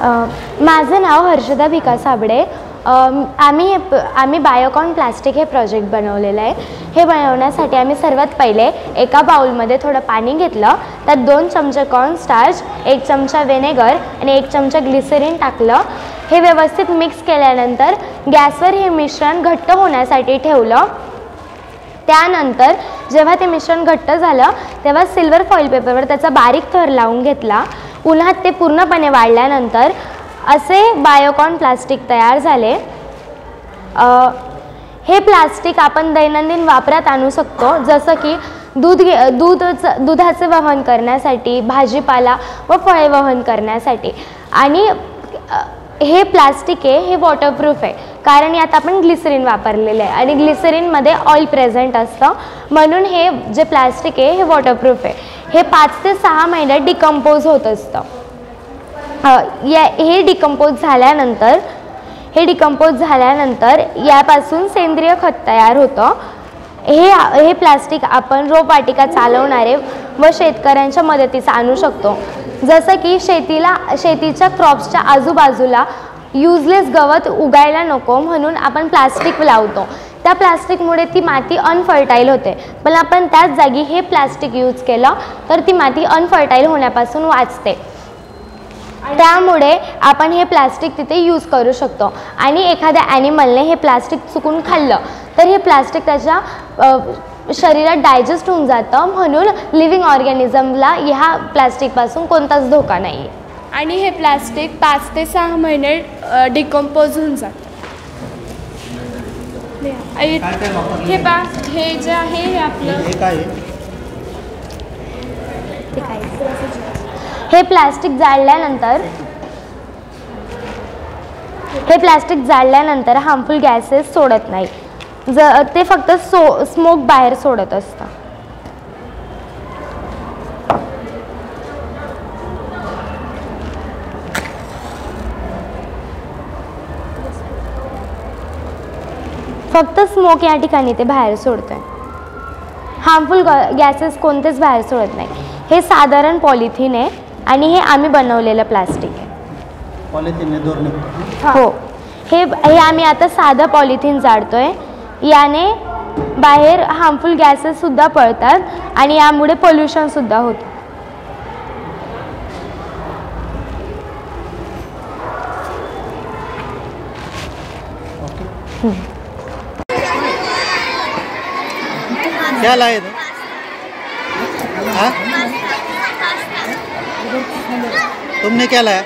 माझं नाव हर्षदा विकास साबळे। आम्ही Biocon plastic हे प्रोजेक्ट बनवलेलं आहे। हे बनवण्यासाठी आम्ही सर्वात पहिले एका बाउलमध्ये थोडं पाणी घेतलं, त्यात 2 चमचे कॉर्न स्टार्च, 1 चमचा व्हिनेगर आणि 1 चमचा ग्लिसरीन टाकलं। हे व्यवस्थित मिक्स केल्यानंतर गॅसवर हे मिश्रण घट्ट होण्यासाठी ठेवलं। त्यानंतर जेव्हा ते मिश्रण घट्ट झालं तेव्हा सिल्वर फॉइल पेपरवर त्याचा बारीक थर लावून घेतला। उन्हात ते पूर्णपणे वाळल्यानंतर असे बायोकॉन प्लास्टिक तयार झाले। हे प्लास्टिक आपण दैनंदिन वापरात आणू शकतो, जसं की दुधाचे वहन करण्यासाठी, भाजीपाला व फळे वहन करण्यासाठी। आणि हे प्लास्टिक आहे हे वॉटरप्रूफ आहे, कारण यात आपण ग्लिसरीन वापरलेले आहे आणि ग्लिसरीनमध्ये ऑइल प्रेझेंट असतं, म्हणून हे जे प्लास्टिक आहे हे वॉटरप्रूफ आहे। हे 5 ते 6 महिन्यात डिकम्पोज होत असतं। हे डिकम्पोज झाल्यानंतर यापासून सेंद्रिय खत तयार होतं। हे प्लास्टिक आपण रोपवाटिका चालवणारे व शेतकऱ्यांच्या मदतीस आणू शकतो, जसं की शेतीच्या क्रॉप्सच्या आजूबाजूला युजलेस गवत उगायला नको म्हणून आपण प्लास्टिक लावतो। त्या प्लास्टिकमुळे ती माती अनफर्टाईल होते, पण आपण त्याच जागी हे प्लास्टिक यूज केलं तर ती माती अनफर्टाईल होण्यापासून वाचते। त्यामुळे आपण हे प्लास्टिक तिथे यूज करू शकतो। आणि एखाद्या ॲनिमलने हे प्लास्टिक चुकून खाल्लं तर हे प्लास्टिक त्याच्या शरीरात डायजेस्ट होऊन जातं, म्हणून लिव्हिंग ऑर्गॅनिझमला ह्या प्लास्टिकपासून कोणताच धोका नाही आहे। आणि हे प्लास्टिक 5 ते 6 महिने डिकम्पोज होऊन जातं। हे जे आहे हे आपलं हे प्लास्टिक जाळल्यानंतर हार्मफुल गॅसेस सोडत नाही, ते फक्त स्मोक बाहेर सोडत असतं। फक्त स्मोक या ठिकाणी ते बाहेर सोडतंय, हार्मफुल गॅसेस कोणतेच बाहेर सोडत नाही। हे साधारण पॉलिथिन आहे आणि हे आम्ही बनवलेलं प्लास्टिक आहे। हो, हे आम्ही आता साधं पॉलिथिन जाळतोय, याने बाहेर हार्मफुल गॅसेस सुद्धा पळतात आणि यामुळे पोल्युशन सुद्धा होतं। क्या लाए थे? हाँ? तुमने क्या लाया?